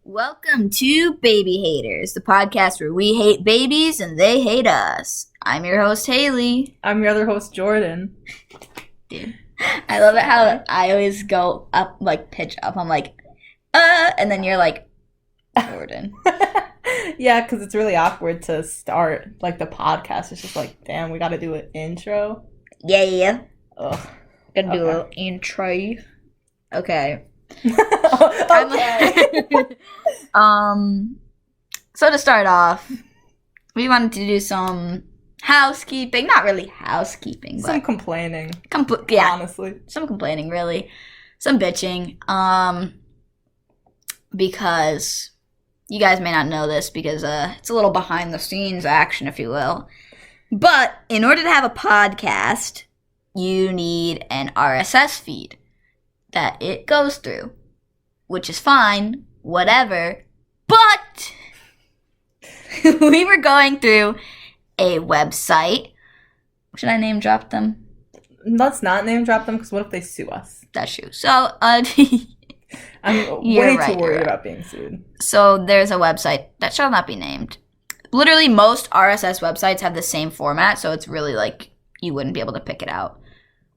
Welcome to Baby Haters, the podcast where we hate babies and they hate us. I'm your host, Haley. I'm your other host, Jordyn. Dude, I love it how I always go up, pitch up. I'm like, and then you're like, Jordyn. Yeah, because it's really awkward to start, the podcast. It's just like, damn, we got to do an intro. Yeah. Ugh. Gotta do a little intro. Okay. Okay. So to start off, we wanted to do some housekeeping. Not really housekeeping, but some complaining. Honestly, some complaining, really, some bitching. Because you guys may not know this because it's a little behind the scenes action, if you will. But in order to have a podcast, you need an RSS feed that it goes through, which is fine, whatever, but we were going through a website. Should I name drop them? Let's not name drop them, because what if they sue us? That's true. So, I'm way too worried about being sued. So there's a website that shall not be named. Literally most RSS websites have the same format, so it's really you wouldn't be able to pick it out.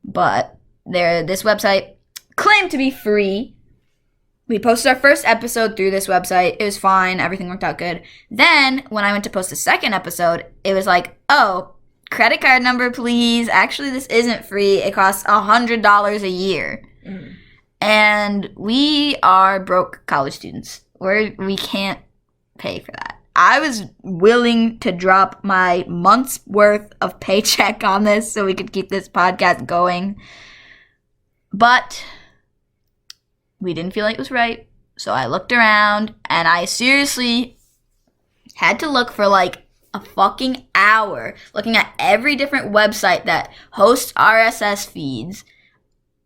But this website claimed to be free. We posted our first episode through this website. It was fine. Everything worked out good. Then, when I went to post the second episode, it was like, oh, credit card number, please. Actually, this isn't free. It costs $100 a year. Mm. And we are broke college students. We can't pay for that. I was willing to drop my month's worth of paycheck on this so we could keep this podcast going. But we didn't feel like it was right. So I looked around and I seriously had to look for a fucking hour looking at every different website that hosts RSS feeds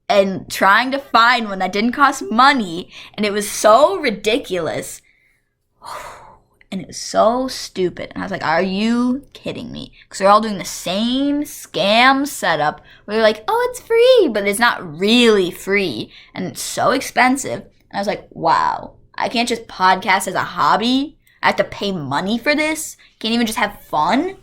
and trying to find one that didn't cost money. And it was so ridiculous. And it was so stupid. And I was like, are you kidding me? Because they're all doing the same scam setup where they're like, oh, it's free, but it's not really free. And it's so expensive. And I was like, wow, I can't just podcast as a hobby. I have to pay money for this. Can't even just have fun.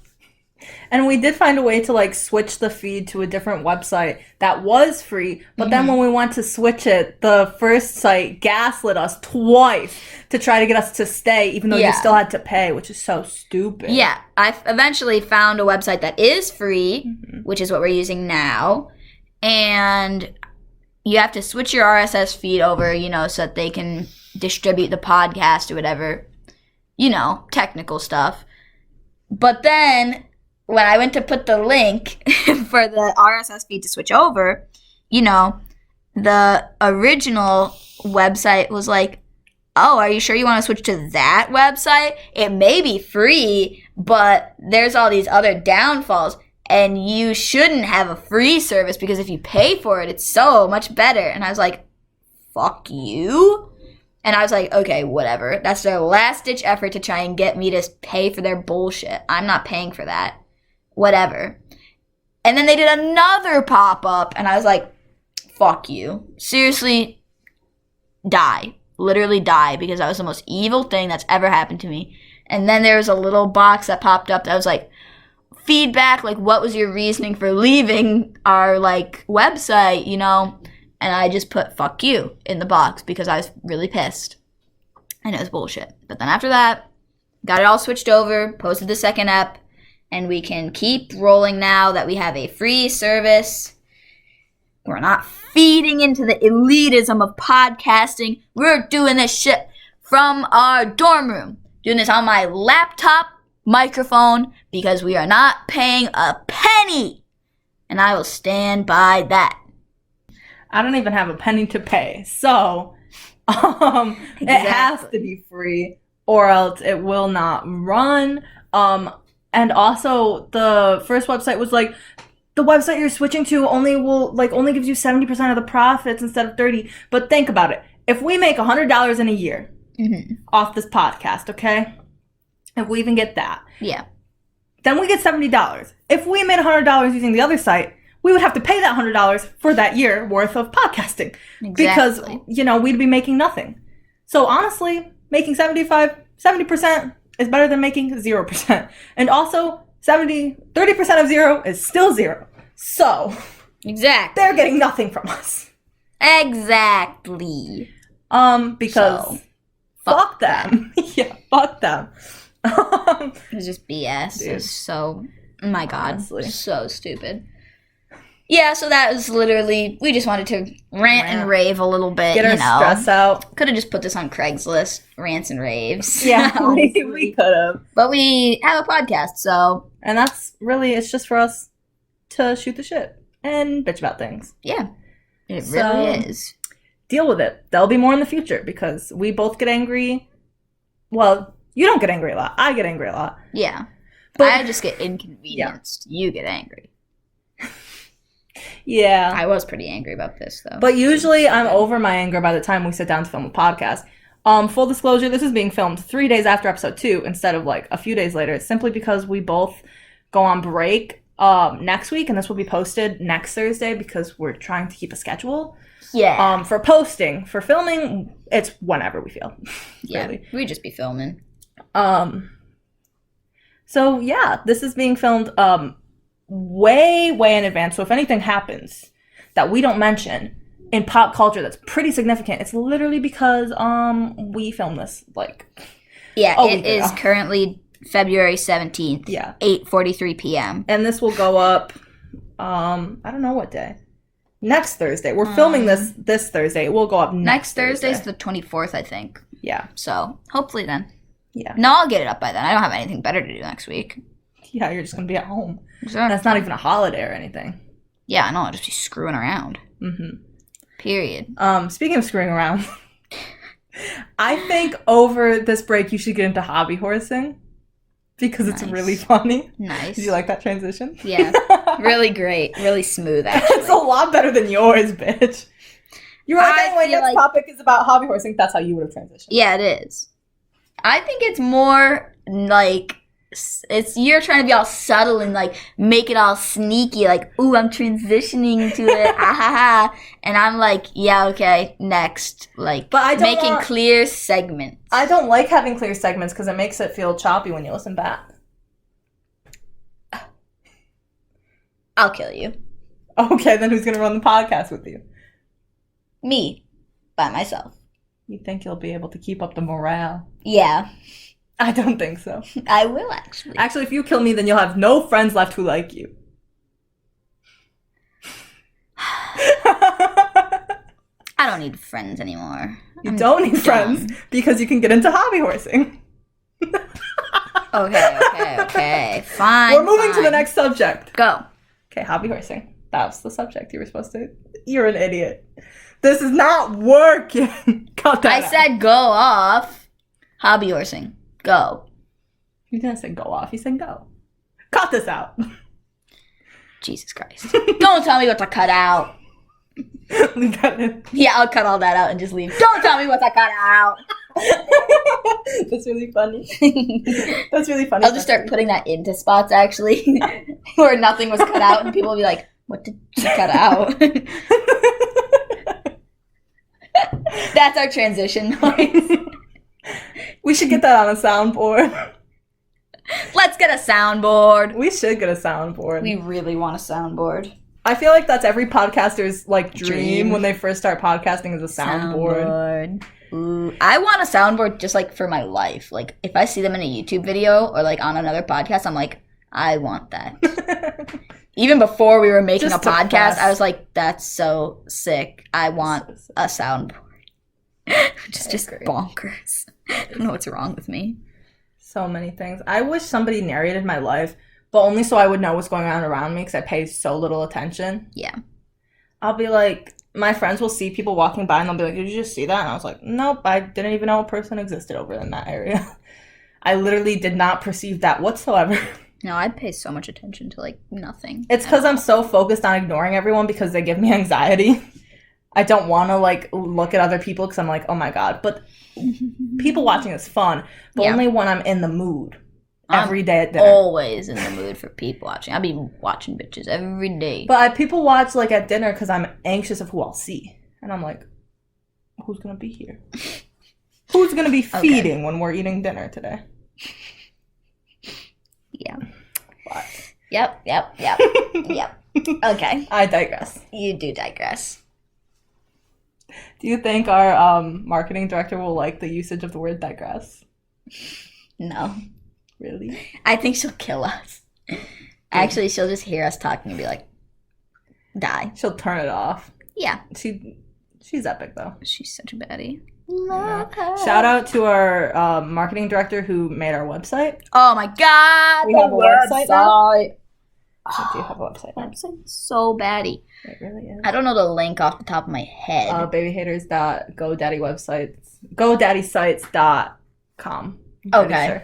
And we did find a way to switch the feed to a different website that was free, but then when we went to switch it, the first site gaslit us twice to try to get us to stay, even though you still had to pay, which is so stupid. Yeah, I eventually found a website that is free, which is what we're using now, and you have to switch your RSS feed over, so that they can distribute the podcast or whatever, technical stuff. But then when I went to put the link for the RSS feed to switch over, the original website was like, oh, are you sure you want to switch to that website? It may be free, but there's all these other downfalls, and you shouldn't have a free service because if you pay for it, it's so much better. And I was like, fuck you. And I was like, okay, whatever. That's their last-ditch effort to try and get me to pay for their bullshit. I'm not paying for that. Whatever. And then they did another pop-up, and I was like, fuck you. Seriously, die. Literally die, because that was the most evil thing that's ever happened to me. And then there was a little box that popped up that was like, feedback, what was your reasoning for leaving our, website, And I just put, fuck you, in the box, because I was really pissed. And it was bullshit. But then after that, got it all switched over, posted the second ep, and we can keep rolling now that we have a free service. We're not feeding into the elitism of podcasting. We're doing this shit from our dorm room. Doing this on my laptop microphone because we are not paying a penny. And I will stand by that. I don't even have a penny to pay. So exactly. It has to be free or else it will not run. And also, the first website was the website you're switching to only gives you 70% of the profits instead of 30%. But think about it. If we make $100 in a year off this podcast, okay? If we even get that. Yeah. Then we get $70. If we made $100 using the other site, we would have to pay that $100 for that year worth of podcasting. Exactly. Because, we'd be making nothing. So honestly, making 70% is better than making 0%. And also 30% of 0 is still 0. So exactly, they're getting nothing from us. Exactly. Because fuck them. Yeah, fuck them. It's just BS. Dude. It's so, oh my God, honestly. So stupid. Yeah, so that was literally, we just wanted to rant and rave a little bit. Get our stress out. Could have just put this on Craigslist, rants and raves. Yeah, we could have. But we have a podcast, so. And that's really, it's just for us to shoot the shit and bitch about things. Yeah, it really is. Deal with it. There'll be more in the future because we both get angry. Well, you don't get angry a lot. I get angry a lot. Yeah. But I just get inconvenienced. Yeah. You get angry. Yeah. I was pretty angry about this, though. But usually I'm over my anger by the time we sit down to film a podcast. Full disclosure, this is being filmed 3 days after episode 2 instead of like a few days later, simply because we both go on break next week, and this will be posted next Thursday because we're trying to keep a schedule. Yeah. For posting. For filming, it's whenever we feel. Yeah. Really. We just be filming. So yeah, this is being filmed way in advance. So if anything happens that we don't mention in pop culture that's pretty significant, it's literally because we filmed this like it is currently February 17th. Yeah. 8:43 p.m. And this will go up I don't know what day. Next Thursday. We're filming this Thursday. It will go up next Thursday. Thursday's the 24th, I think. Yeah. So, hopefully then. Yeah. No, I'll get it up by then. I don't have anything better to do next week. Yeah, you're just going to be at home. Exactly. That's not even a holiday or anything. Yeah, I know. I'll just be screwing around. Mm-hmm. Period. Speaking of screwing around, I think over this break you should get into hobby horsing because it's really funny. Nice. Did you like that transition? Yeah. Really great. Really smooth, actually. It's a lot better than yours, bitch. You were like, anyway, next topic is about hobby horsing. That's how you would have transitioned. Yeah, it is. I think it's more like you're trying to be all subtle and like make it all sneaky, like, ooh, I'm transitioning to it, and I'm like, yeah, okay, next, like, but I don't making clear segments. I don't like having clear segments because it makes it feel choppy when you listen back. I'll kill you. Okay, then who's gonna run the podcast with you? Me, by myself. You think you'll be able to keep up the morale? Yeah. I don't think so. I will, actually. Actually, if you kill me, then you'll have no friends left who like you. I don't need friends anymore. You don't need friends because you can get into hobby horsing. Okay. Fine. We're moving to the next subject. Go. Okay, hobby horsing. That's the subject you were supposed to. You're an idiot. This is not working. Cut that out. Said go off. Hobby horsing. Go. You didn't say go off. You said go. Cut this out. Jesus Christ. Don't tell me what to cut out. Leave that in. Yeah, I'll cut all that out and just leave. Don't tell me what to cut out. That's really funny. That's really funny. I'll just start putting that into spots, actually, where nothing was cut out, and people will be like, what did you cut out? That's our transition noise. We should get that on a soundboard. Let's get a soundboard. We should get a soundboard. We really want a soundboard. I feel like that's every podcaster's like dream when they first start podcasting is a soundboard. Ooh, I want a soundboard just like for my life. Like if I see them in a YouTube video or like on another podcast, I'm like, I want that. Even before we were making a podcast, I was like, that's so sick. I want a soundboard. just bonkers. I don't know what's wrong with me. So many things. I wish somebody narrated my life, but only so I would know what's going on around me because I pay so little attention. Yeah. I'll be like, my friends will see people walking by and they'll be like, did you just see that? And I was like, nope, I didn't even know a person existed over in that area. I literally did not perceive that whatsoever. No, I pay so much attention to like nothing. It's because I'm so focused on ignoring everyone because they give me anxiety. I don't want to like look at other people because I'm like, oh my God. But people watching is fun, but only when I'm in the mood. Every day at dinner. Always in the mood for people watching. I'll be watching bitches every day. But people watch like at dinner because I'm anxious of who I'll see. And I'm like, who's going to be here? Who's going to be feeding when we're eating dinner today? Yeah. What? Yep. Yep. Okay. I digress. You do digress. Do you think our marketing director will like the usage of the word digress? No. Really? I think she'll kill us. Actually, she'll just hear us talking and be like, die. She'll turn it off. Yeah. She's epic, though. She's such a baddie. Love her. Shout out to our marketing director who made our website. Oh my god. We have a website now? Oh, Do you have a website now? website's so baddie. It really is. I don't know the link off the top of my head. bbyh8rs.godaddyscites.com. Okay. Sure.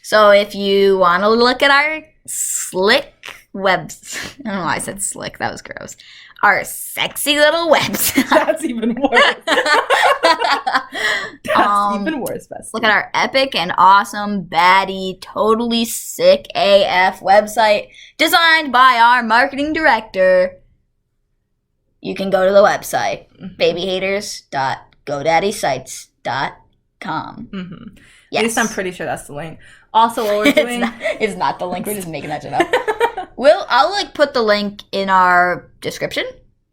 So if you want to look at our slick webs, I don't know why I said slick. That was gross. Our sexy little website. That's even worse. That's even worse, Bess. Look at our epic and awesome, baddie, totally sick AF website designed by our marketing director. You can go to the website, bbyh8rs.godaddyscites.com. Mm-hmm. Yes. At least I'm pretty sure that's the link. Also, what we're doing... it's not the link. We're just making that shit up. I'll put the link in our description.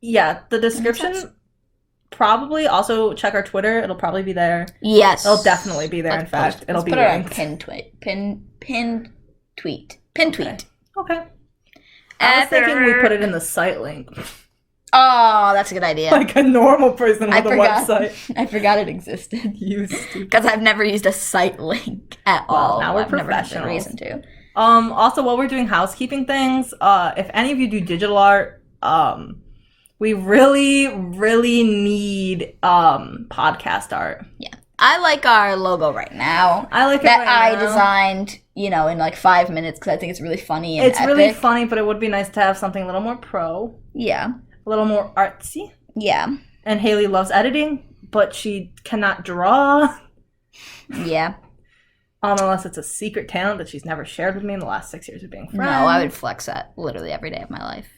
Yeah, the description. Probably. Also, check our Twitter. It'll probably be there. Yes. It'll definitely be there, Let's in fact. It'll be put linked. it on pinned tweet. Okay. I was thinking we put it in the site link. Oh, that's a good idea. Like a normal person with a website. I forgot it existed. You stupid. Because I've never used a site link at all. Now we're I've never had the professionals. reason to. Also, while we're doing housekeeping things, if any of you do digital art, we really, really need podcast art. Yeah. I like our logo right now. I like it that right now. designed, in like 5 minutes because I think it's really funny and It's epic. really funny, but it would be nice to have something a little more pro. Yeah. A little more artsy. Yeah. And Haley loves editing, but she cannot draw. Yeah. Unless it's a secret talent that she's never shared with me in the last 6 years of being friends. No, I would flex that literally every day of my life.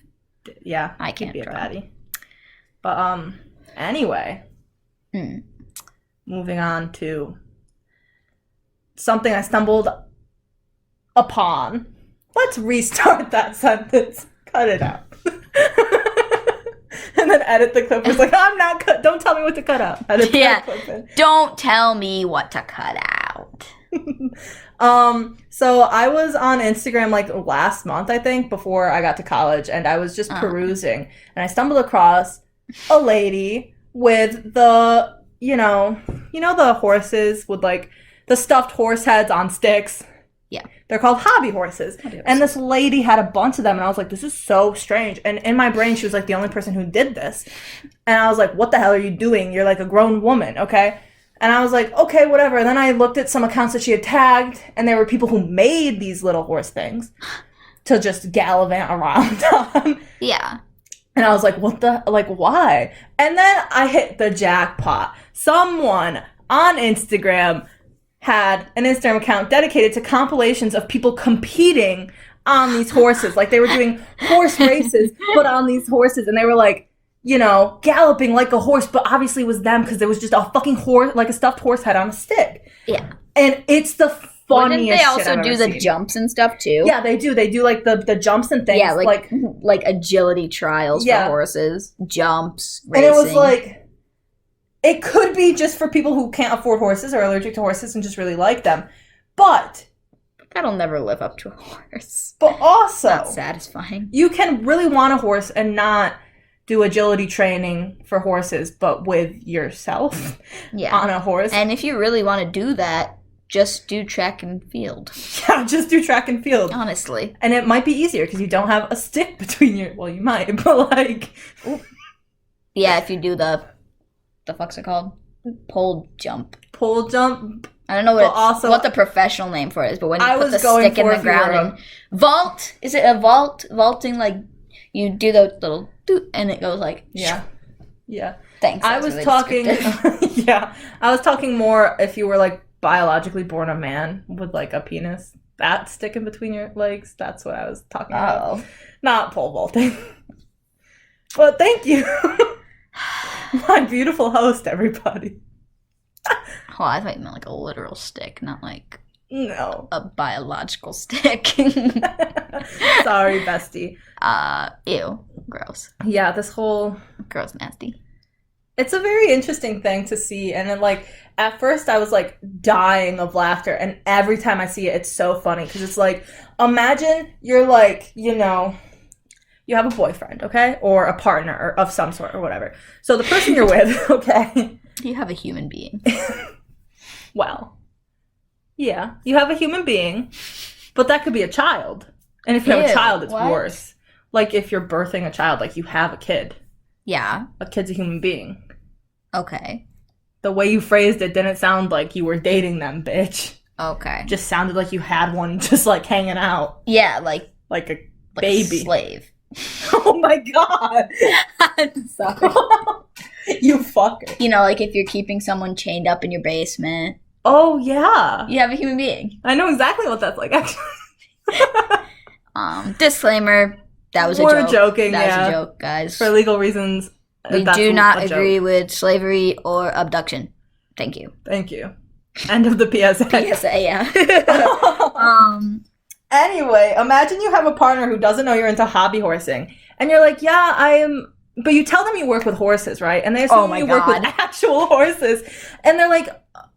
Yeah. I can't be draw. a baddie. But, anyway. Mm. Moving on to something I stumbled upon. Let's restart that sentence. Cut it out. And then edit the clip. It's like, I'm not don't tell me what to cut out. Edit that clip in. Don't tell me what to cut out. So I was on Instagram last month, I think, before I got to college, and I was just perusing, and I stumbled across a lady with the the horses with the stuffed horse heads on sticks. Yeah. They're called hobby horses. And this lady had a bunch of them, and I was like, this is so strange. And in my brain, she was the only person who did this. And I was like, what the hell are you doing? You're a grown woman, okay? And I was like, okay, whatever. And then I looked at some accounts that she had tagged, and there were people who made these little horse things to just gallivant around on. Yeah. And I was like, why? And then I hit the jackpot. Someone on Instagram had an Instagram account dedicated to compilations of people competing on these horses. They were doing horse races, but on these horses. And they were galloping like a horse, but obviously it was them because there was just a fucking horse, a stuffed horse head on a stick. Yeah. And it's the funniest Didn't they also shit I've do ever the seen. Jumps and stuff too? Yeah, they do. They do the jumps and things. Yeah, like agility trials for horses, jumps, racing. And it was it could be just for people who can't afford horses or are allergic to horses and just really like them. But that'll never live up to a horse. But also, not satisfying. You can really want a horse and not do agility training for horses, but with yourself on a horse. And if you really want to do that, just do track and field. Yeah, just do track and field. Honestly. And it might be easier because you don't have a stick between your... Well, you might, but Yeah, if you do the fuck's it called? Pole jump. Pole jump? I don't know what the professional name for it is, but when you put the stick in the ground and vault, is it a vault? Vaulting, you do the little doot and it goes Yeah. Yeah. Thanks. I was talking yeah. I was talking more if you were biologically born a man with a penis. That stick in between your legs, that's what I was talking about. Not pole vaulting. But thank you. My beautiful host, everybody. Oh, I thought you meant like a literal stick, not like No. a biological stick. Sorry, bestie. Ew. Gross. Yeah, this whole... Gross, nasty. It's a very interesting thing to see, and then, like, at first I was, like, dying of laughter, and every time I see it, it's so funny, because it's like, imagine you're, like, you know, you have a boyfriend, okay? Or a partner of some sort, or whatever. So the person you're with, okay? You have a human being. Well, yeah, you have a human being, but that could be a child. And if you have a child, it's worse. Like, if you're birthing a child, like, you have a kid. Yeah. A kid's a human being. Okay. The way you phrased it didn't sound like you were dating them, bitch. Okay. Just sounded like you had one just, like, hanging out. Yeah, like a baby. A slave. Oh, my God. I'm sorry. You fucker. You know, like if you're keeping someone chained up in your basement. Oh, yeah. You have a human being. I know exactly what that's like, actually. Disclaimer. That was a joke. We're joking, That was a joke, guys. For legal reasons. We do not agree with slavery or abduction. Thank you. Thank you. End of the PSA. PSA, yeah. Anyway, imagine you have a partner who doesn't know you're into hobby horsing. And you're like, yeah, I am... But you tell them you work with horses, right? And they assume you work with actual horses. And they're like...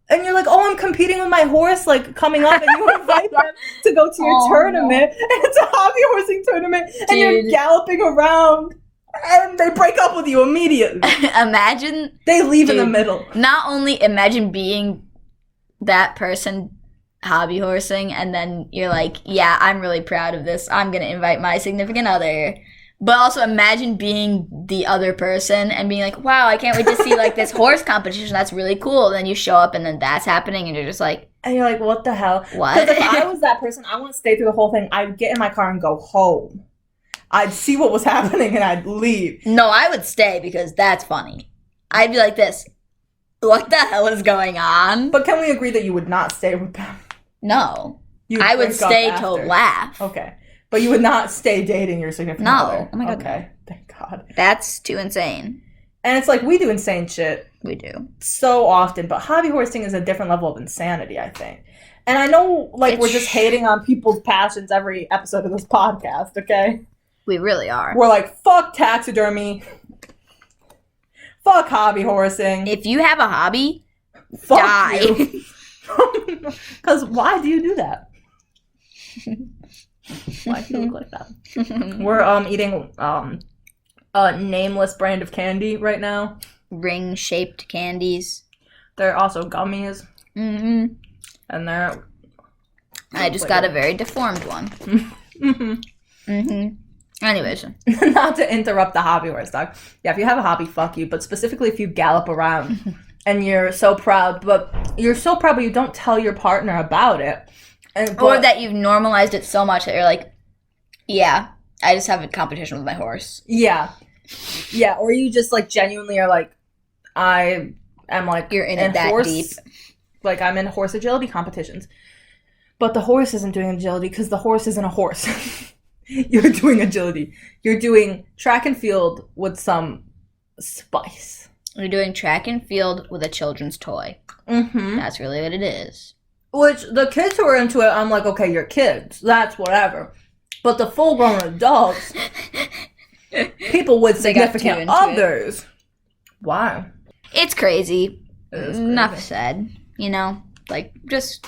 And you're like, oh, I'm competing with my horse, like, coming up. And you invite them to go to your tournament. No. And it's a hobby horsing tournament. Dude. And you're galloping around. And they break up with you immediately. Imagine... They leave in the middle. Not only imagine being that person hobby horsing, and then you're like, yeah, I'm really proud of this. I'm going to invite my significant other. But also imagine being the other person and being like, wow, I can't wait to see like this horse competition. That's really cool. And then you show up and then that's happening and you're just like... And you're like, what the hell? What? Because if I was that person, I wouldn't stay through the whole thing. I'd get in my car and go home. I'd see what was happening and I'd leave. No, I would stay because that's funny. I'd be like this. What the hell is going on? But can we agree that you would not stay with them? No. I would stay to laugh. Okay. But you would not stay dating your significant other? No. Oh my God. Okay. Thank God. That's too insane. And it's like, we do insane shit. We do. So often. But hobby horsing is a different level of insanity, I think. And I know, like, we're just hating on people's passions every episode of this podcast, okay? We really are. We're like, fuck taxidermy. Fuck hobby horsing. If you have a hobby, fuck die. Because why do you do that? Why do you look like that? We're eating a nameless brand of candy right now. Ring-shaped candies. They're also gummies. Mm-hmm. And they're... I just got a very deformed one. Mm-hmm. Mm-hmm. Anyways. Not to interrupt the hobby horse talk. Yeah, if you have a hobby, fuck you. But specifically if you gallop around and you're so proud, but you don't tell your partner about it. Or that you've normalized it so much that you're like, yeah, I just have a competition with my horse. Yeah. Yeah, or you just, like, genuinely are like, I am, like... You're in it that horse, deep. Like, I'm in horse agility competitions. But the horse isn't doing agility because the horse isn't a horse. You're doing agility. You're doing track and field with some spice. You're doing track and field with a children's toy. Mm-hmm. That's really what it is. Which, the kids who are into it, I'm like, okay, you're kids. That's whatever. But the full-grown adults, people with significant others. Why? It's crazy. Enough said. You know? Like, just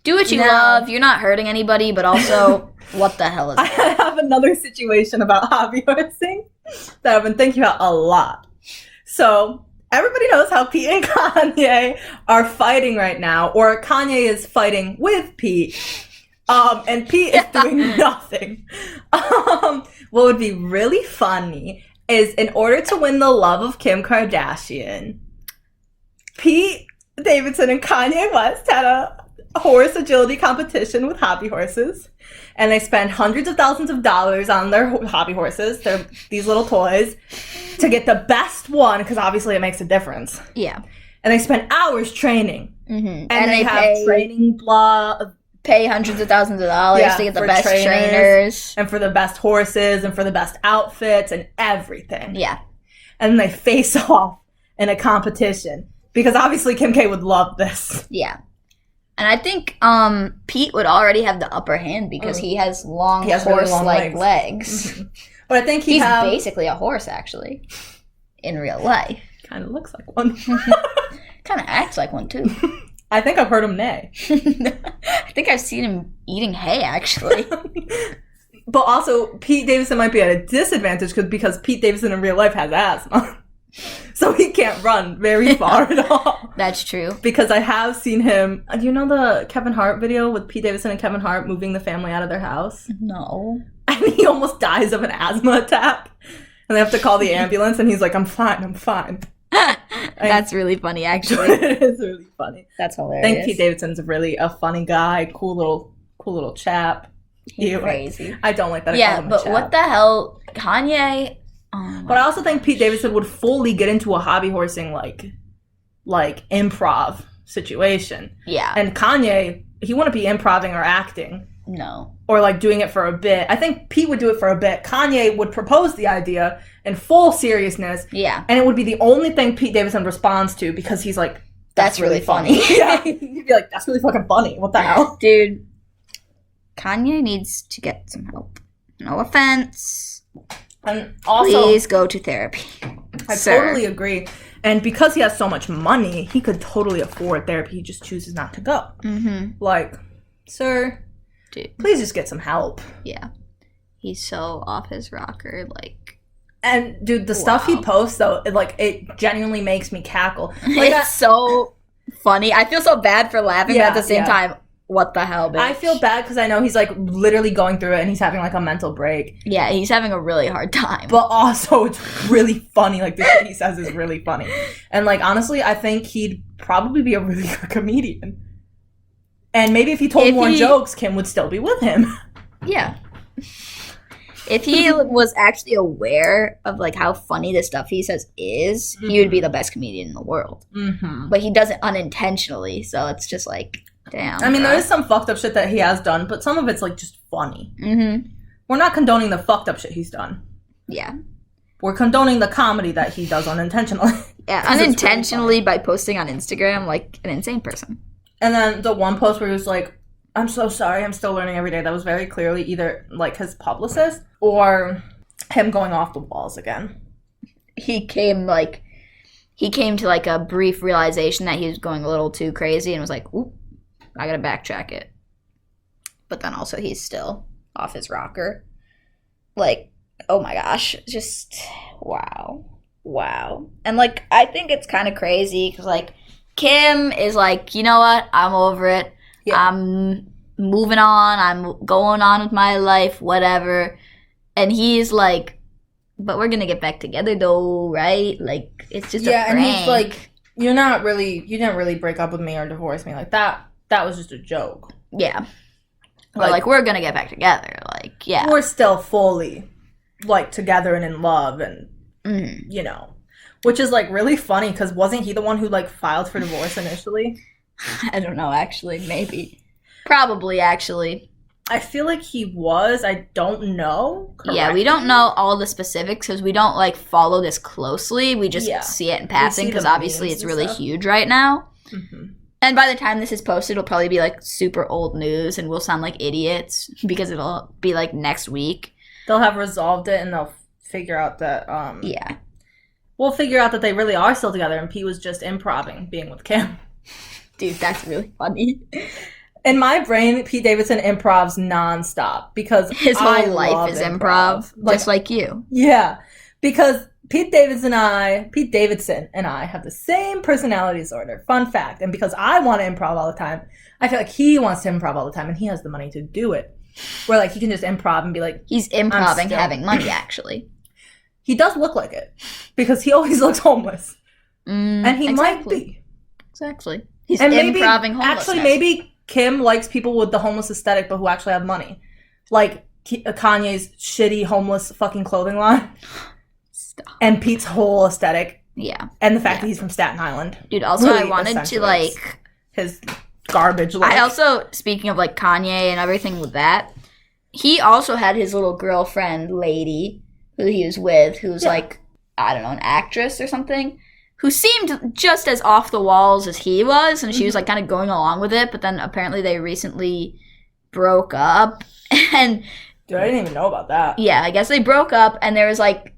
do what you love. You're not hurting anybody, but also, what the hell is that? I have another situation about hobby horsing that I've been thinking about a lot. So... Everybody knows how Pete and Kanye are fighting right now, or Kanye is fighting with Pete, and Pete is doing nothing. What would be really funny is, in order to win the love of Kim Kardashian, Pete Davidson and Kanye West had a horse agility competition with hobby horses, and they spent hundreds of thousands of dollars on their hobby horses, these little toys, to get the best one, because obviously it makes a difference. Yeah. And they spent hours training. Mm-hmm. And they have training pay hundreds of thousands of dollars to get the best trainers. And for the best horses, and for the best outfits, and everything. Yeah. And they face off in a competition. Because obviously Kim K would love this. Yeah. And I think Pete would already have the upper hand because he has long horse-like legs. Mm-hmm. But I think he's basically a horse, actually, in real life. Kind of looks like one. Kind of acts like one, too. I think I've heard him neigh. I think I've seen him eating hay, actually. But also, Pete Davidson might be at a disadvantage because Pete Davidson in real life has asthma. So he can't run very far at all. That's true. Because I have seen him... Do you know the Kevin Hart video with Pete Davidson and Kevin Hart moving the family out of their house? No. And he almost dies of an asthma attack. And they have to call the ambulance, and he's like, I'm fine. That's really funny, actually. It is really funny. That's hilarious. I think Pete Davidson's really a funny guy, cool little chap. He's crazy. I don't like that. Yeah, but what the hell, Kanye? Oh, but I also think Pete Davidson would fully get into a hobby horsing like improv situation. Yeah. And Kanye, he wouldn't be improving or acting. No. Or like doing it for a bit. I think Pete would do it for a bit. Kanye would propose the idea in full seriousness. Yeah. And it would be the only thing Pete Davidson responds to because he's like, that's really funny. Yeah. He'd be like, that's really fucking funny. What the hell? Dude, Kanye needs to get some help. No offense. And also, please go to therapy. I totally agree. And because he has so much money, he could totally afford therapy. He just chooses not to go. Mm-hmm. Like, sir, dude, please just get some help. Yeah. He's so off his rocker, like. And, dude, the stuff he posts, though, it genuinely makes me cackle. Like, it's so funny. I feel so bad for laughing, but at the same time, what the hell, bitch? I feel bad because I know he's, like, literally going through it and he's having, like, a mental break. Yeah, he's having a really hard time. But also, it's really funny. Like, the shit he says is really funny. And, like, honestly, I think he'd probably be a really good comedian. And maybe if he told more jokes, Kim would still be with him. Yeah. If he was actually aware of, like, how funny the stuff he says is, he would be the best comedian in the world. Mm-hmm. But he does it unintentionally, so it's just like, damn. I mean, there is some fucked up shit that he has done, but some of it's, like, just funny. Mm-hmm. We're not condoning the fucked up shit he's done. Yeah. We're condoning the comedy that he does unintentionally. Yeah, unintentionally really by posting on Instagram like an insane person. And then the one post where he was like, I'm so sorry, I'm still learning every day. That was very clearly either, like, his publicist or him going off the walls again. He came to, like, a brief realization that he was going a little too crazy and was like, oop, I gotta backtrack it. But then also he's still off his rocker. Like, oh my gosh, just, wow. And, like, I think it's kind of crazy because, like, Kim is like, you know what, I'm over it. Yeah. I'm moving on. I'm going on with my life, whatever. And he's like, but we're going to get back together though, right? Like, it's just a prank. And he's like, you didn't really break up with me or divorce me. Like, that was just a joke. Yeah. But, like, we're going to get back together. Like, yeah. We're still fully, like, together and in love and, you know. Which is, like, really funny because wasn't he the one who, like, filed for divorce initially? I don't know, actually. Maybe. Probably, actually. I feel like he was. I don't know. Yeah, we don't know all the specifics because we don't, like, follow this closely. We just see it in passing because obviously it's really huge right now. Mm-hmm. And by the time this is posted, it'll probably be, like, super old news and we'll sound like idiots because it'll be, like, next week. They'll have resolved it and they'll figure out that, yeah. We'll figure out that they really are still together and Pete was just improving being with Kim. Dude, that's really funny. In my brain, Pete Davidson improvs nonstop because his whole life is improv, just like you. Yeah, because Pete Davidson and I have the same personality disorder. Fun fact. And because I want to improv all the time, I feel like he wants to improv all the time and he has the money to do it. Where, like, he can just improv and be like... He's improving having money, actually. He does look like it because he always looks homeless. And he might be. Exactly. He's improving homelessness. Actually, maybe Kim likes people with the homeless aesthetic but who actually have money. Like Kanye's shitty homeless fucking clothing line. Stop. And Pete's whole aesthetic. Yeah. And the fact that he's from Staten Island. Dude, also really I wanted to, like... his garbage look. I also, speaking of, like, Kanye and everything with that, he also had his little girlfriend lady... who he was with, who's like, I don't know, an actress or something, who seemed just as off the walls as he was, and she was like kind of going along with it, but then apparently they recently broke up. And dude, I didn't even know about that. yeah, I guess they broke up, and there was like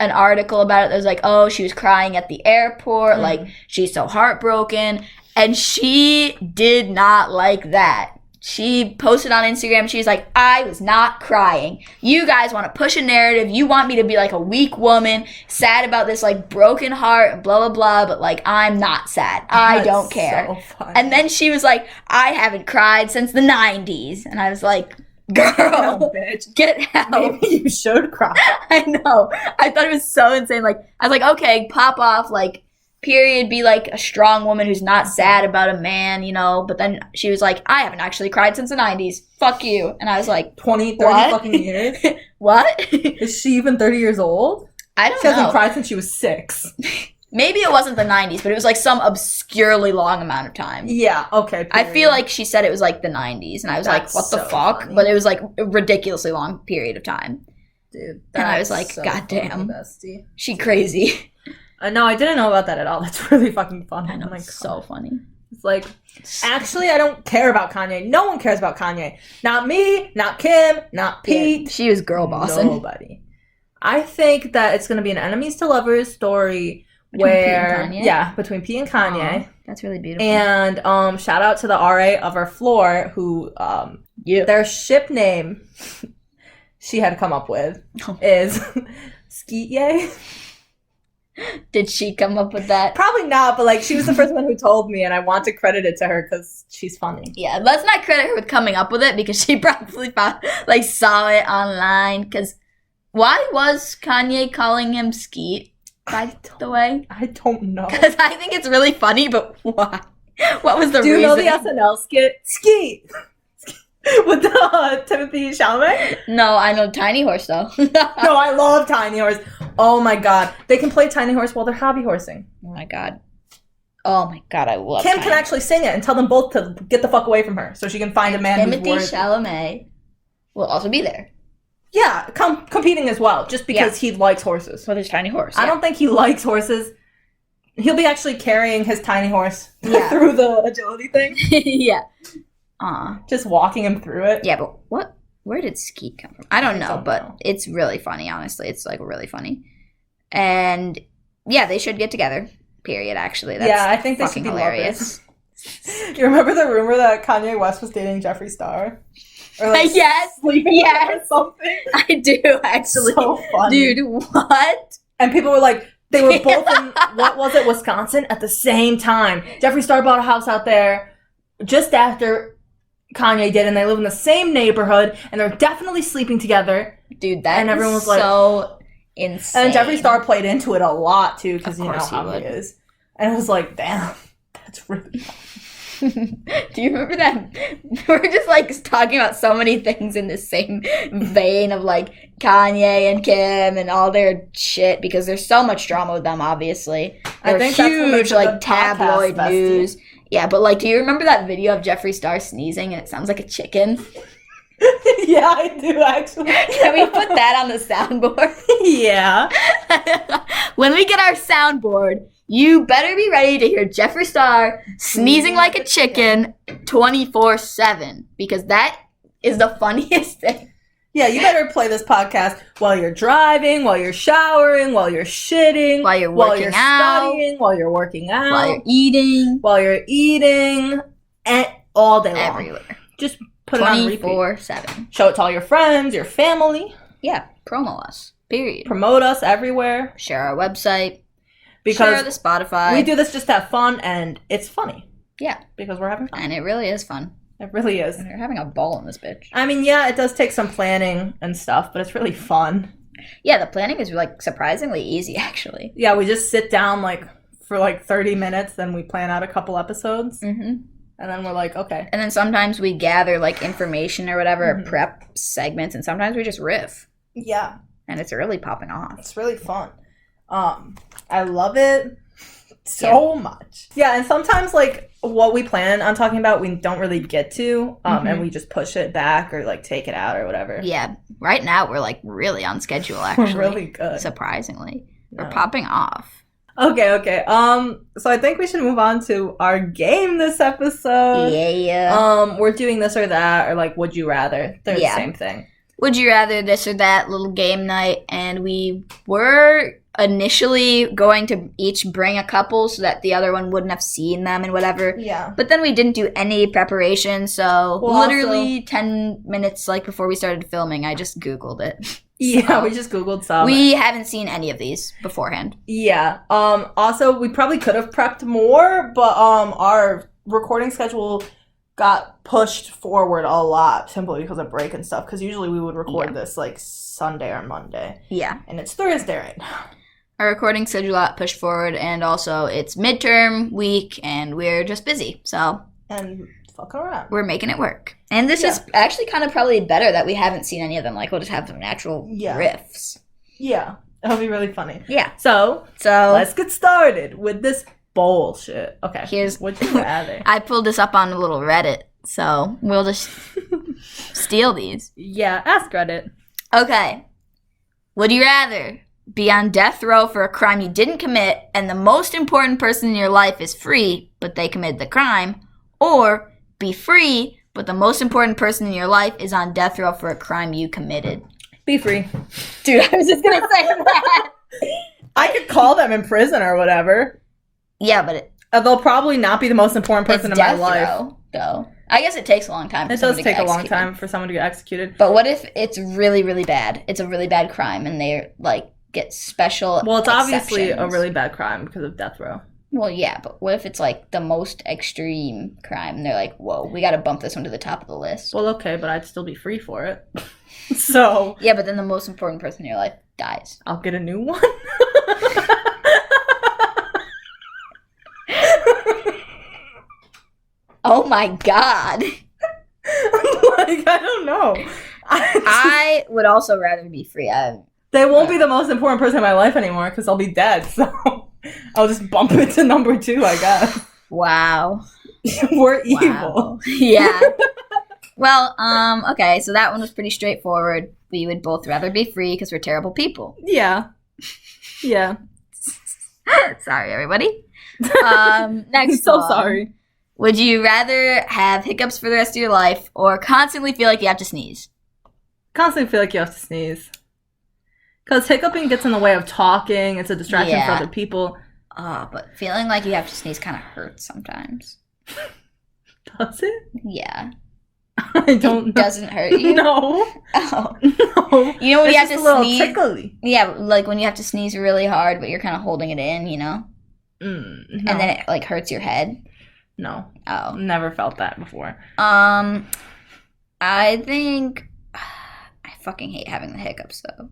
an article about it that was like, oh, she was crying at the airport, like she's so heartbroken, and she did not like that. She posted on Instagram, she was like, I was not crying. You guys want to push a narrative. You want me to be like a weak woman, sad about this like broken heart and blah, blah, blah. But like, I'm not sad. I don't care. So funny. And then she was like, I haven't cried since the 90s. And I was like, girl, no, bitch. Get out. Maybe you should cry. I know. I thought it was so insane. Like, I was like, okay, pop off, like, period, be like a strong woman who's not sad about a man, you know. But then she was like, I haven't actually cried since the 90s. Fuck you. And I was like, 20, 30 what? fucking years? What? Is she even 30 years old? I don't She hasn't know. cried since she was 6. Maybe it wasn't the 90s, but it was like some obscurely long amount of time. Yeah, okay. I feel like she said it was like the 90s, and I was That's like, what the so fuck? funny. But it was like a ridiculously long period of time. Dude, And I was that's like, so goddamn. funny, bestie. She crazy. No, I didn't know about that at all. That's really fucking funny. I know, Oh my it's God. so funny. It's like, actually, I don't care about Kanye. No one cares about Kanye. Not me, not Kim, not Pete. Yeah, she was girl bossing. Nobody. I think that it's going to be an enemies to lovers story Between Pete where, and Kanye? yeah, between Pete and Kanye. Aw, that's really beautiful. And shout out to the RA of our floor who yeah. their ship name she had come up with is Skeet. Did she come up with that? Probably not, but like she was the first one who told me, and I want to credit it to her because she's funny. Yeah, let's not credit her with coming up with it because she probably saw it online. Because why was Kanye calling him Skeet, by the way? I don't know. Because I think it's really funny, but why? What was the Do you reason? know the SNL skit Skeet with Timothy Chalamet? No, I know Tiny Horse though. No, I love Tiny Horse. Oh my God, they can play Tiny Horse while they're hobby horsing. Oh my god. Oh my god, I love Kim Tiny can actually sing it and tell them both to get the fuck away from her so she can find a man Timothy who's worth. Chalamet will also be there. Yeah, competing as well, just because he likes horses. With his Tiny Horse. I don't think he likes horses. He'll be actually carrying his tiny horse Yeah. through the agility thing, Yeah. Aw. just walking him through it. Yeah, but what? Where did Skeet come from? I don't know, don't but know. it's really funny, honestly. It's like really funny. And yeah, they should get together. Period, actually. That's Yeah, I think they should fucking be hilarious. You remember the rumor that Kanye West was dating Jeffree Star? Or Yes, sleeping yes. with her or something? I do, actually. So funny. Dude, what? And people were like, they were both in, what was it, Wisconsin at the same time. Jeffree Star bought a house out there just after Kanye did, and they live in the same neighborhood, and they're definitely sleeping together. Dude, that And everyone is was like- so insane. And Jeffree Star played into it a lot, too, because Of you know course he how he would. is. And it was like, damn, that's really Do you remember that? We're just like talking about so many things in the same vein of like Kanye and Kim and all their shit because there's so much drama with them, obviously. I They're think that's what makes huge, a like good podcast, tabloid bestie. news. Yeah, but like, do you remember that video of Jeffree Star sneezing and it sounds like a chicken? Yeah, I do, actually. Can we put that on the soundboard? Yeah. When we get our soundboard, you better be ready to hear Jeffree Star sneezing like a chicken 24/7 because that is the funniest thing. Yeah, you better play this podcast while you're driving, while you're showering, while you're shitting, While you're while working you're out, studying, while you're working out, while you're eating, and all day long. everywhere. Just put it on repeat. 24/7. Show it to all your friends, your family. Yeah, promo us. Period. Promote us everywhere Share our website. because Share the Spotify. we do this just to have fun, and it's funny Yeah, because we're having fun. and it really is fun. It really is. We're having a ball in this bitch. I mean, yeah, it does take some planning and stuff, but it's really fun. Yeah, the planning is like surprisingly easy, actually. Yeah, we just sit down for 30 minutes, then we plan out a couple episodes, Mm-hmm. and then we're like, okay. And then sometimes we gather like information or whatever, Mhm. prep segments, and sometimes we just riff, Yeah, and it's really popping off. it's really fun. I love it so much. Yeah, and sometimes what we plan on talking about, we don't really get to, and we just push it back or take it out or whatever. Yeah, right now we're like really on schedule. Actually, We're really good. surprisingly, we're No. popping off. Okay. So I think we should move on to our game this episode. Yeah. We're doing this or that, or like, would you rather? They're the same thing. Would you rather this or that little game night? And we were initially going to each bring a couple so that the other one wouldn't have seen them and whatever. Yeah. But then we didn't do any preparation, so Well, literally also, 10 minutes like before we started filming, I just Googled it. Yeah, So, we just Googled some. we haven't seen any of these beforehand. Yeah. Also, we probably could have prepped more, but our recording schedule got pushed forward a lot simply because of break and stuff. Because usually we would record this like Sunday or Monday. Yeah. And it's Thursday right now. Our recording schedule got pushed forward, and also it's midterm week, and we're just busy. So And fucking around. we're making it work. And this is actually kind of probably better that we haven't seen any of them. Like, we'll just have some natural riffs. Yeah. It'll be really funny. Yeah. So let's get started with this bullshit. Okay. Here's what you rather. I pulled this up on a little Reddit, so we'll just steal these. Yeah, ask Reddit. Okay. Would you rather be on death row for a crime you didn't commit and the most important person in your life is free, but they committed the crime, or be free, but the most important person in your life is on death row for a crime you committed? Be free. Dude, I was just gonna say that. I could call them in prison or whatever. Yeah, but They'll probably not be the most important person in my life. Row, though. I guess it takes a long time. It does take a long time for someone to get executed. But what if it's really, really bad? It's a really bad crime, and they're like get special. Well, it's obviously a exceptions. really bad crime because of death row. Well, yeah, but what if it's like the most extreme crime, and they're like, "Whoa, we got to bump this one to the top of the list." Well, okay, but I'd still be free for it. So yeah, but then the most important person in your life dies. I'll get a new one. Oh my god. Like, I don't know. I would also rather be free. They won't be the most important person in my life anymore because I'll be dead. So I'll just bump it to number 2, I guess. Wow. We're evil. Yeah. Well, okay, so that one was pretty straightforward. We would both rather be free because we're terrible people. Yeah. Yeah. Sorry, everybody. Next I'm so one. sorry. Would you rather have hiccups for the rest of your life or constantly feel like you have to sneeze? Constantly feel like you have to sneeze. Because hiccuping gets in the way of talking. It's a distraction for other people. But feeling like you have to sneeze kind of hurts sometimes. Does it? Yeah. I don't know. Doesn't hurt you? No. Oh. No. You know when you have to a little sneeze? tickly. Yeah, like when you have to sneeze really hard, but you're kind of holding it in, you know? No. And then it like hurts your head. No. Oh. Never felt that before. I think I fucking hate having the hiccups though.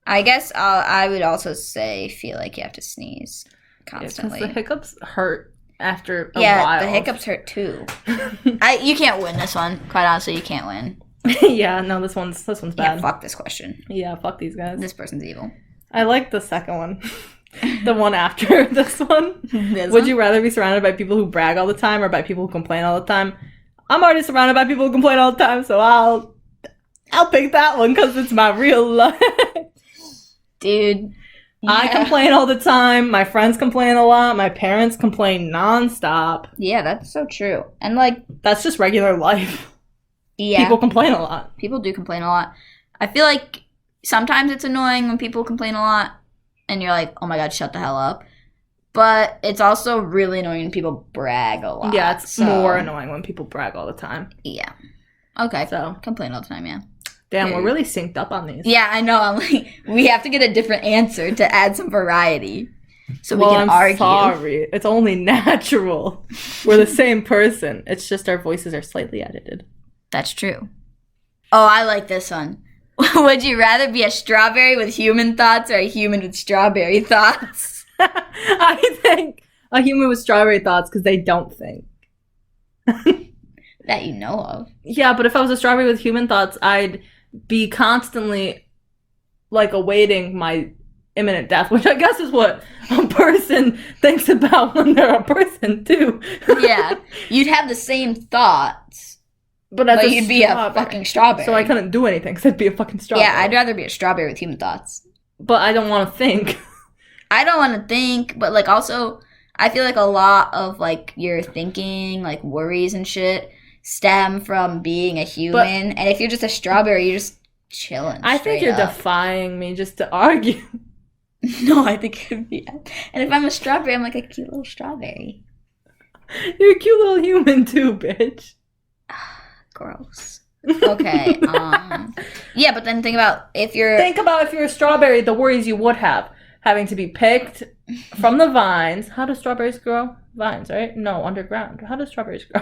I guess I would also say feel like you have to sneeze constantly. Because the hiccups hurt after a while. Yeah, the hiccups hurt too. You can't win this one. Quite honestly, you can't win. Yeah, no, this one's bad. Yeah, fuck this question. Yeah, fuck these guys. This person's evil. I like the second one. The one after this one. Would you rather be surrounded by people who brag all the time or by people who complain all the time? I'm already surrounded by people who complain all the time, so I'll pick that one because it's my real life. Dude. Yeah. I complain all the time. My friends complain a lot. My parents complain nonstop. Yeah, that's so true. And like, that's just regular life. Yeah. People complain a lot. People do complain a lot. I feel like sometimes it's annoying when people complain a lot and you're like, oh my god, shut the hell up. But it's also really annoying when people brag a lot. Yeah, it's more annoying when people brag all the time. Yeah. Okay. So complain all the time, yeah. Damn, we're really synced up on these. Yeah, I know. I'm like, we have to get a different answer to add some variety. So we can argue. Sorry. It's only natural. We're the same person. It's just our voices are slightly edited. That's true. Oh, I like this one. Would you rather be a strawberry with human thoughts or a human with strawberry thoughts? I think a human with strawberry thoughts because they don't think. That you know of. Yeah, but if I was a strawberry with human thoughts, I'd be constantly like awaiting my imminent death, which I guess is what a person thinks about when they're a person too. Yeah, you'd have the same thoughts, but you'd be a fucking strawberry. So I couldn't do anything because I'd be a fucking strawberry. Yeah, I'd rather be a strawberry with human thoughts. But I don't want to think. I don't want to think, but like also I feel like a lot of like your thinking, like worries and shit stem from being a human. And if you're just a strawberry, you're just chilling. I think you're defying me just to argue. No, I think it'd be. And if I'm a strawberry, I'm like a cute little strawberry. You're a cute little human too, bitch. Gross. Okay. Yeah, but then think about if you're a strawberry, the worries you would have. Having to be picked from the vines. How do strawberries grow? Vines, right? No, underground. How do strawberries grow?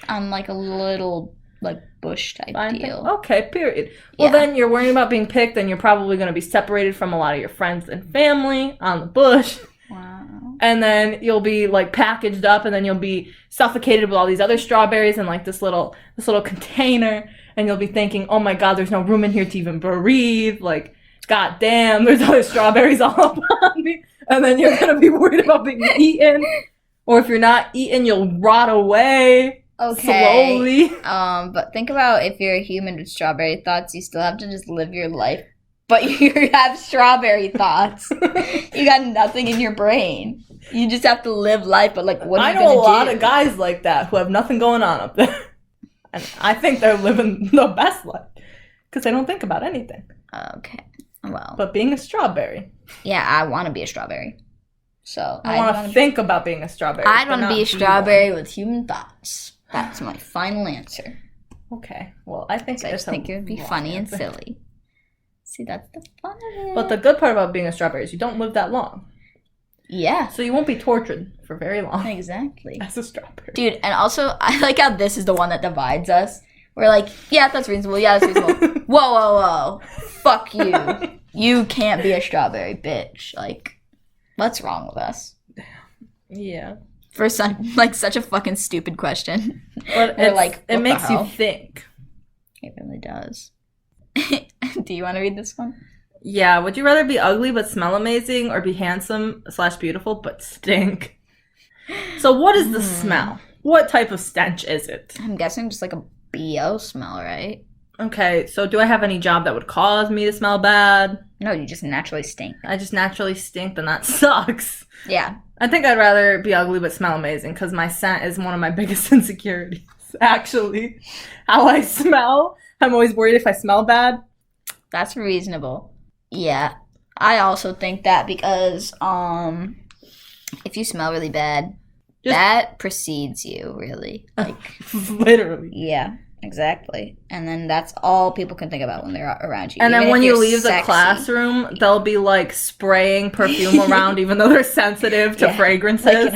On like a little like bush type Vine deal. Thing? Okay, period. Well, then you're worrying about being picked, and you're probably going to be separated from a lot of your friends and family on the bush. Wow. And then you'll be like packaged up, and then you'll be suffocated with all these other strawberries in like this little container, and you'll be thinking, "Oh my God, there's no room in here to even breathe." Like, God damn, there's other strawberries all up on me. And then you're going to be worried about being eaten. Or if you're not eaten, you'll rot away slowly. But think about if you're a human with strawberry thoughts, you still have to just live your life. But you have strawberry thoughts. You got nothing in your brain. You just have to live life, but like, what are you going to do? I know a lot of guys like that who have nothing going on up there. And I think they're living the best life. Because they don't think about anything. Okay. Well, but being a strawberry. Yeah, I want to be a strawberry. So I want to think about being a strawberry. I want to be a strawberry with human thoughts. That's my final answer. Okay. Well, I think it would be funny and silly. See, that's the fun of it. But the good part about being a strawberry is you don't live that long. Yeah. So you won't be tortured for very long. Exactly. As a strawberry. Dude, and also I like how this is the one that divides us. We're like, yeah, that's reasonable. Yeah, that's reasonable. Whoa. Fuck you. You can't be a strawberry, bitch. Like, what's wrong with us? Yeah. For such a fucking stupid question. But it makes you think. It really does. Do you want to read this one? Yeah. Would you rather be ugly but smell amazing or be handsome/beautiful but stink? So what is the smell? What type of stench is it? I'm guessing just like a BO smell, right? Okay, so do I have any job that would cause me to smell bad? No, you just naturally stink. I just naturally stink, then that sucks. Yeah. I think I'd rather be ugly but smell amazing, because my scent is one of my biggest insecurities, actually. How I smell. I'm always worried if I smell bad. That's reasonable. Yeah. I also think that because if you smell really bad, that precedes you, really. Like literally. Yeah. Exactly. And then that's all people can think about when they're around you. And then when you leave the classroom, they'll be like spraying perfume around even though they're sensitive to fragrances. Like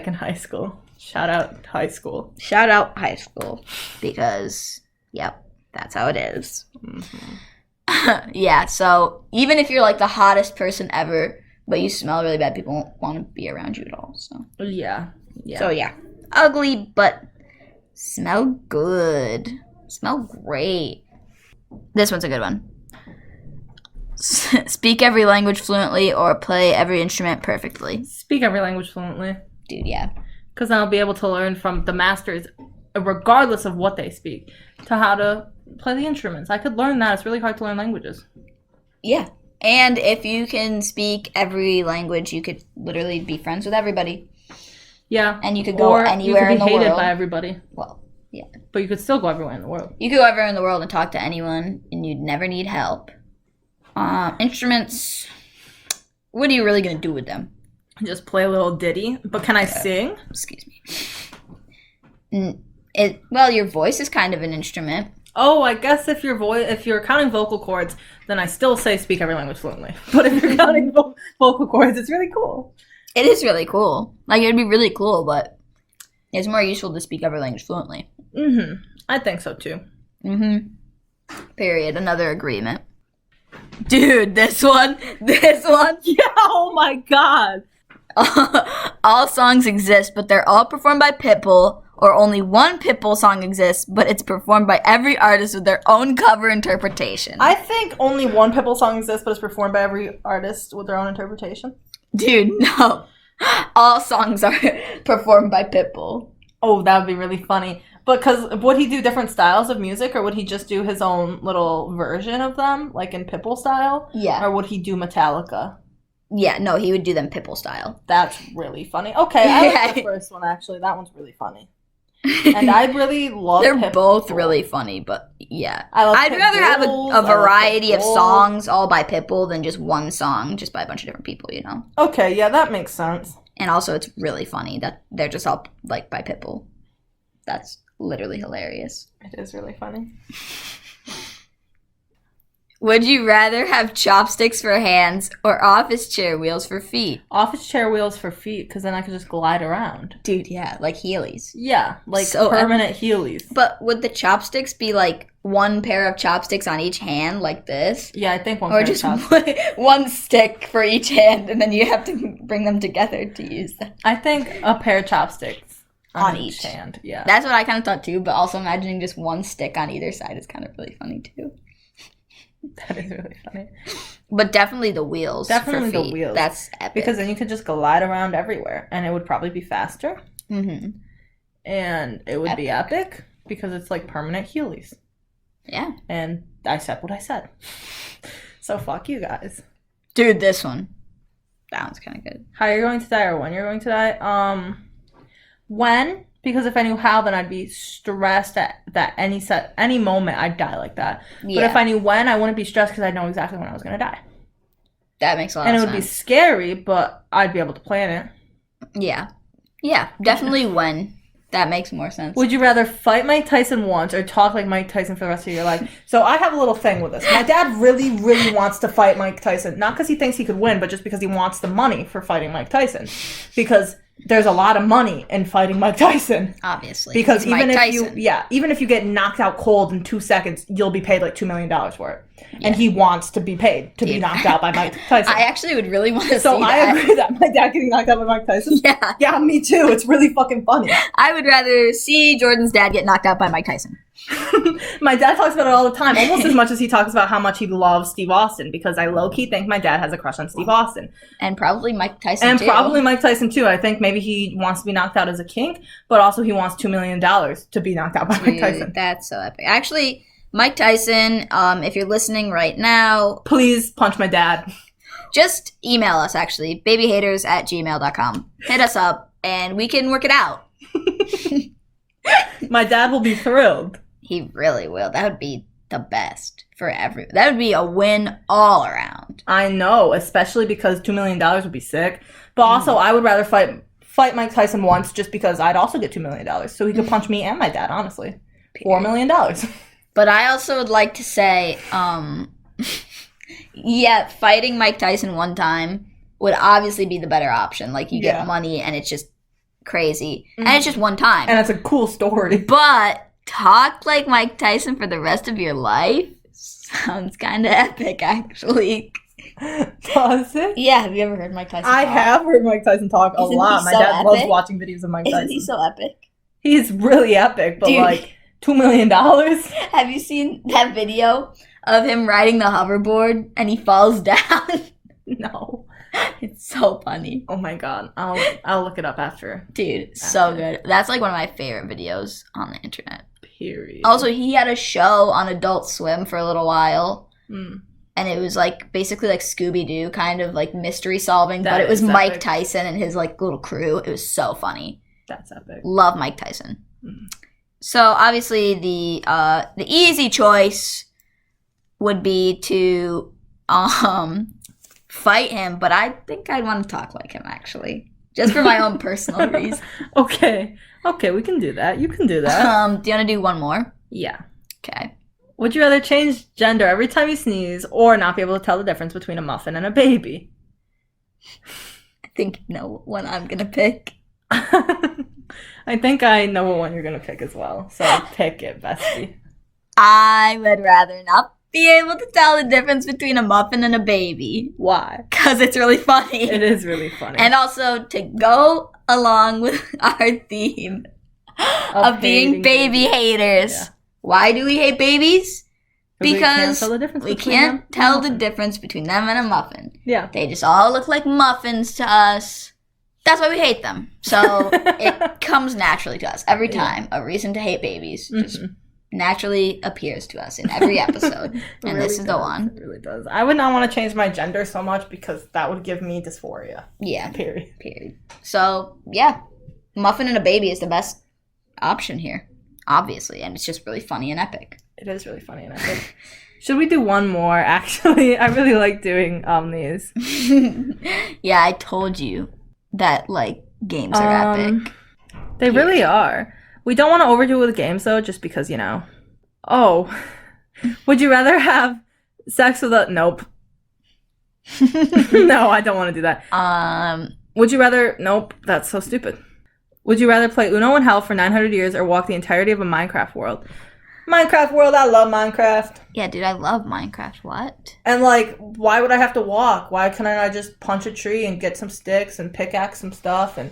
in high school. Shout out high school. Shout out high school. Because, yep, that's how it is. Mm-hmm. Yeah, so even if you're like the hottest person ever, but you smell really bad, people won't want to be around you at all. So yeah. So yeah, ugly, but smell good. Smell great. This one's a good one. Speak every language fluently or play every instrument perfectly. Speak every language fluently. Dude, yeah. Because I'll be able to learn from the masters, regardless of what they speak, to how to play the instruments. I could learn that. It's really hard to learn languages. Yeah. And if you can speak every language, you could literally be friends with everybody. Yeah. And you could go anywhere in the world. You could be hated by everybody. Well, yeah. But you could still go everywhere in the world. You could go everywhere in the world and talk to anyone, and you'd never need help. Instruments, what are you really going to do with them? Just play a little ditty. But can I sing? Excuse me. Well, your voice is kind of an instrument. Oh, I guess if you're counting vocal cords, then I still say speak every language fluently. But if you're counting vocal cords, it's really cool. It is really cool. Like, it'd be really cool, but it's more useful to speak every language fluently. Mm-hmm. I think so, too. Mm-hmm. Period. Another agreement. Dude, this one. Yeah, oh my God. All songs exist, but they're all performed by Pitbull, or only one Pitbull song exists, but it's performed by every artist with their own cover interpretation. I think only one Pitbull song exists, but it's performed by every artist with their own interpretation. Dude, no. All songs are performed by Pitbull. Oh, that would be really funny. Because would he do different styles of music, or would he just do his own little version of them, like in Pitbull style? Yeah. Or would he do Metallica? Yeah. no, he would do them Pipple style. That's really funny. Okay, I like the first one, actually. That one's really funny. And I really love They're both really funny, but yeah. I'd Pit rather have Bulls, a variety of Pit Bulls. songs all by Pitbull than just one song just by a bunch of different people, you know? Okay, yeah, that makes sense. And also, it's really funny that they're just all, like, by Pitbull. That's literally hilarious. It is really funny. Would you rather have chopsticks for hands or office chair wheels for feet? Office chair wheels for feet, because then I could just glide around. Dude, yeah, like Heelys. Yeah, like So permanent Heelys. But would the chopsticks be, like, one pair of chopsticks on each hand, like this? Yeah, I think one Or pair of just chopsticks. one stick for each hand, and then you have to bring them together to use them. I think a pair of chopsticks On each each. hand. Yeah. That's what I kind of thought too, but also imagining just one stick on either side is kind of really funny too. That is really funny. But definitely the wheels. Definitely for the feet. wheels. That's epic. Because then you could just glide around everywhere, and it would probably be faster, Mm-hmm. and it would be epic because it's like permanent Heelys. Yeah. And I said what I said. So fuck you guys. Dude, this one. That one's kind of good. How you're going to die or when you're going to die? When? Because if I knew how, then I'd be stressed at that any moment I'd die like that. Yeah. But if I knew when, I wouldn't be stressed because I'd know exactly when I was going to die. That makes a lot And of it sense. would be scary, but I'd be able to plan it. Yeah. Yeah, definitely when. That makes more sense. Would you rather fight Mike Tyson once or talk like Mike Tyson for the rest of your life? So I have a little thing with this. My dad really, really wants to fight Mike Tyson. Not because he thinks he could win, but just because he wants the money for fighting Mike Tyson. Because there's a lot of money in fighting Mike Tyson. Obviously. Because It's Mike Tyson. even if you get knocked out cold in 2 seconds, you'll be paid like $2 million for it. Yeah. And he wants to be paid to be knocked out by Mike Tyson. I actually would really want to see So I that. agree that my dad getting knocked out by Mike Tyson. Yeah. Yeah, me too. It's really fucking funny. I would rather see Jordan's dad get knocked out by Mike Tyson. My dad talks about it all the time, almost as much as he talks about how much he loves Steve Austin, because I low-key think my dad has a crush on Steve Austin. And probably Mike Tyson, And too. probably Mike Tyson, too. I think maybe he wants to be knocked out as a kink, but also he wants $2 million to be knocked out by Mike Tyson. That's so epic. Actually, Mike Tyson, if you're listening right now, Please punch my dad. just email us, actually, bbyh8rs@gmail.com. Hit us up, and we can work it out. My dad will be thrilled. He really will. That would be the best for everyone. That would be a win all around. I know, especially because $2 million would be sick. But also, I would rather fight Mike Tyson once just because I'd also get $2 million. So he could punch me and my dad, honestly. $4 million. But I also would like to say, yeah, fighting Mike Tyson one time would obviously be the better option. Like, you get money and it's just crazy. Mm-hmm. And it's just one time. And it's a cool story. But talk like Mike Tyson for the rest of your life sounds kind of epic, actually. Does it? Yeah, have you ever heard Mike Tyson talk? I have heard Mike Tyson talk a Isn't lot. he My so dad loves epic? watching videos of Mike Tyson. Isn't he so epic? He's really epic, but Dude. like $2 million? Have you seen that video of him riding the hoverboard and he falls down? No. It's so funny. Oh my god. I'll look it up after. Dude, so good. That's like one of my favorite videos on the internet. Period. Also, he had a show on Adult Swim for a little while. Mm. And it was like basically like Scooby-Doo, kind of like mystery solving, That but it was is Mike epic. Tyson and his like little crew. It was so funny. That's epic. Love Mike Tyson. Mm. So obviously the easy choice would be to fight him, but I think I'd want to talk like him, actually, just for my own personal reasons. Okay, we can do that. You can do that. Do you want to do one more? Yeah. Okay. Would you rather change gender every time you sneeze or not be able to tell the difference between a muffin and a baby? I think you know what I'm gonna pick. I think I know what one you're going to pick as well. So pick it, bestie. I would rather not be able to tell the difference between a muffin and a baby. Why? Because it's really funny. It is really funny. And also to go along with our theme of being baby haters. Yeah. Why do we hate babies? Because we can't tell the difference between them and a muffin. Yeah. They just all look like muffins to us. That's why we hate them. So it comes naturally to us every time. A reason to hate babies. Just naturally appears to us in every episode. And really this is the one. It really does. I would not want to change my gender so much because that would give me dysphoria. Yeah. Period. So, yeah. Muffin and a baby is the best option here, obviously. And it's just really funny and epic. It is really funny and epic. Should we do one more? Actually, I really like doing these. Yeah, I told you that, like, games are epic. They really are. We don't want to overdo it with games, though, just because, you know. Oh. Would you rather have sex with a... Nope. No, I don't want to do that. Would you rather... Nope, that's so stupid. Would you rather play Uno in hell for 900 years or walk the entirety of a Minecraft world? Minecraft world, I love Minecraft. Yeah, dude, I love Minecraft. What? And, like, why would I have to walk? Why couldn't I just punch a tree and get some sticks and pickaxe some stuff and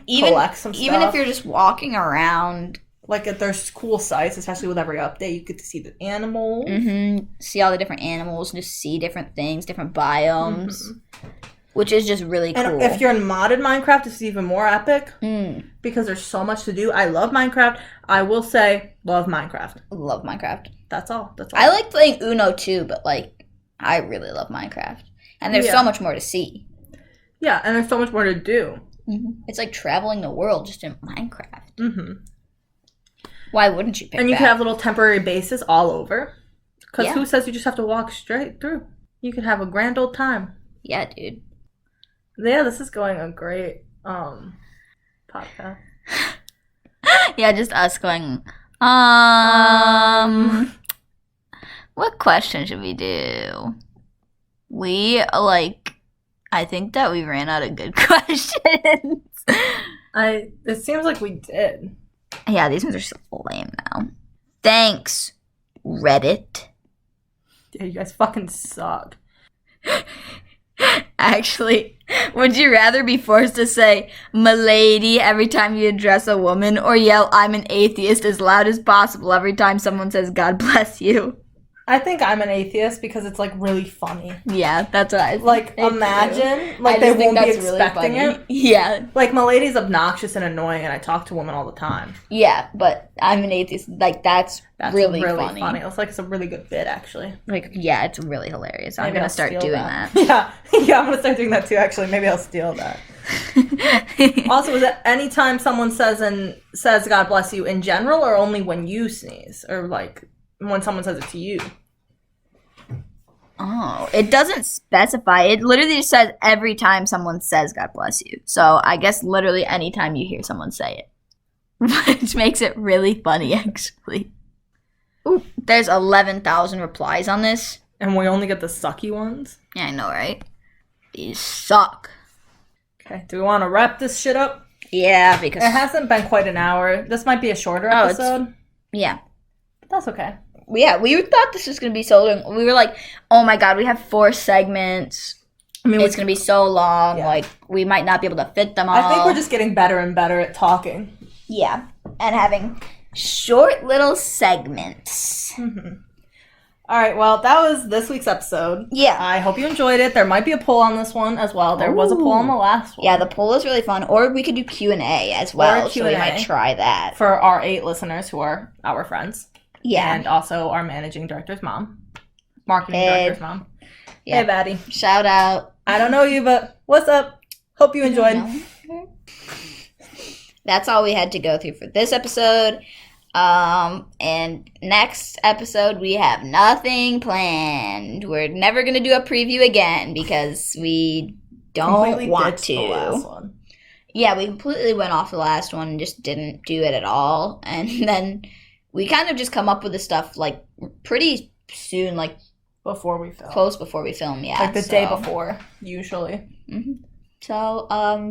even, collect some stuff? Even if you're just walking around. Like, if there's cool sights, especially with every update, you get to see the animals. Mm-hmm. See all the different animals, just see different things, different biomes. Mm-hmm. Which is just really cool. And if you're in modded Minecraft, it's even more epic. Because there's so much to do. I love Minecraft. I will say, love Minecraft. Love Minecraft. That's all. I like playing Uno too, but, like, I really love Minecraft. And there's so much more to see. Yeah, and there's so much more to do. Mm-hmm. It's like traveling the world just in Minecraft. Mm-hmm. Why wouldn't you pick And you that? can have little temporary bases all over. Because who says you just have to walk straight through? You can have a grand old time. Yeah, dude. Yeah, this is going a great podcast. Yeah, just us going, what question should we do? I think that we ran out of good questions. It seems like we did. Yeah, these ones are so lame now. Thanks, Reddit. Yeah, you guys fucking suck. Actually, would you rather be forced to say "milady" every time you address a woman, or yell "I'm an atheist" as loud as possible every time someone says "God bless you"? I think I'm an atheist because it's, like, really funny. Yeah, that's what I think. Like, imagine, like, they won't be expecting it. Yeah. Like, milady's obnoxious and annoying, and I talk to women all the time. Yeah, but I'm an atheist. Like, that's really funny. It's like, it's a really good bit, actually. Like, yeah, it's really hilarious. I'm going to start doing that. Yeah, I'm going to start doing that, too, actually. Maybe I'll steal that. Also, is it anytime someone says God bless you in general, or only when you sneeze? Or, like, when someone says it to you? Oh, it doesn't specify. It literally just says every time someone says God bless you. So I guess literally anytime you hear someone say it. Which makes it really funny, actually. Ooh, there's 11,000 replies on this. And we only get the sucky ones? Yeah, I know, right? These suck. Okay, do we want to wrap this shit up? Yeah, because... It hasn't been quite an hour. This might be a shorter episode. Yeah. But that's okay. Yeah, we thought this was going to be so long. We were like, oh my god, we have 4 segments. I mean, it's going to be so long. Yeah. Like, we might not be able to fit them all. I think we're just getting better and better at talking. Yeah, and having short little segments. Mm-hmm. All right, well, that was this week's episode. Yeah. I hope you enjoyed it. There might be a poll on this one as well. There was a poll on the last one. Yeah, the poll is really fun. Or we could do Q&A as well. So we might try that. For our 8 listeners who are our friends. Yeah. And also our managing director's mom. Marketing director's mom. Yeah. Hey, Batty. Shout out. I don't know you, but what's up? Hope you enjoyed. That's all we had to go through for this episode. And next episode, we have nothing planned. We're never going to do a preview again because we don't want to. The last one. Yeah, we completely went off the last one and just didn't do it at all. And then we kind of just come up with the stuff, like, pretty soon, like, before we film. Close before we film, yeah. Like the day before, usually. Mm-hmm. So,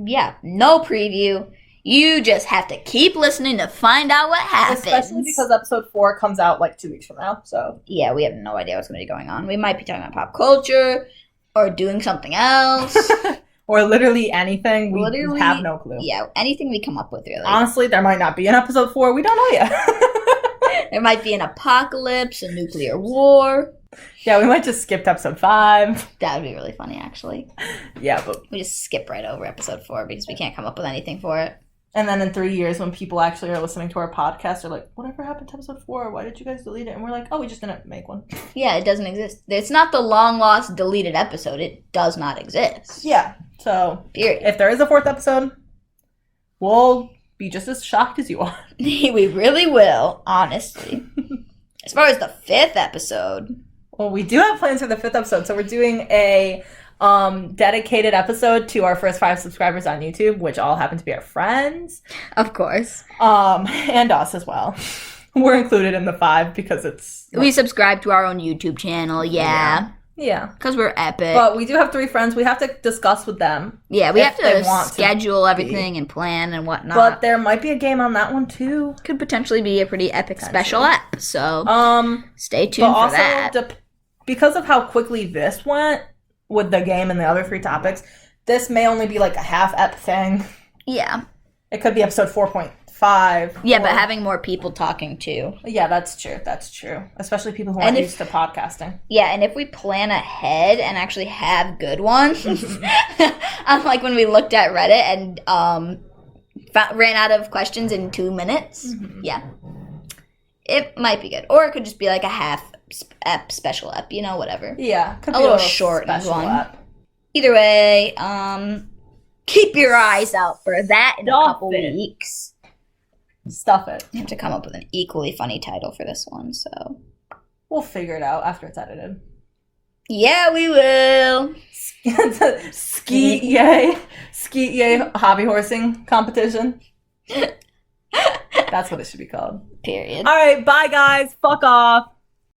yeah, no preview. You just have to keep listening to find out what happens. Especially because episode 4 comes out, like, 2 weeks from now, so. Yeah, we have no idea what's going to be going on. We might be talking about pop culture or doing something else. Or literally anything. We have no clue. Yeah, anything we come up with, really. Honestly, there might not be an episode 4. We don't know yet. There might be an apocalypse, a nuclear war. Yeah, we might just skip to episode 5. That would be really funny, actually. Yeah, but... We just skip right over episode 4 because we can't come up with anything for it. And then in 3 years, when people actually are listening to our podcast, they're like, whatever happened to episode 4? Why did you guys delete it? And we're like, oh, we just didn't make one. Yeah, it doesn't exist. It's not the long-lost deleted episode. It does not exist. Yeah. So, period. If there is a 4th episode, we'll be just as shocked as you are. We really will, honestly. As far as the 5th episode... Well, we do have plans for the 5th episode. So we're doing a dedicated episode to our first 5 subscribers on YouTube, which all happen to be our friends. Of course. And us as well. We're included in the 5 because it's... We subscribe to our own YouTube channel, yeah. Yeah. Because we're epic. But we do have 3 friends. We have to discuss with them. Yeah, we have to schedule everything and plan and whatnot. But there might be a game on that one, too. Could potentially be a pretty epic special ep, so stay tuned for that. Because of how quickly this went with the game and the other 3 topics, this may only be like a half-ep thing. Yeah. It could be episode 4.5. Yeah, but having more people talking too. Yeah, that's true. That's true. Especially people who aren't used to podcasting. Yeah, and if we plan ahead and actually have good ones, unlike when we looked at Reddit and ran out of questions in 2 minutes, yeah, it might be good. Or it could just be like a half-ep, special ep, you know, whatever. Yeah, could be a little short one. Ep. Either way, keep your eyes out for that in a couple weeks. Stuff it. You have to come up with an equally funny title for this one, so. We'll figure it out after it's edited. Yeah, we will. Skeet yay hobby horsing competition. That's what it should be called. Period. All right, bye guys. Fuck off.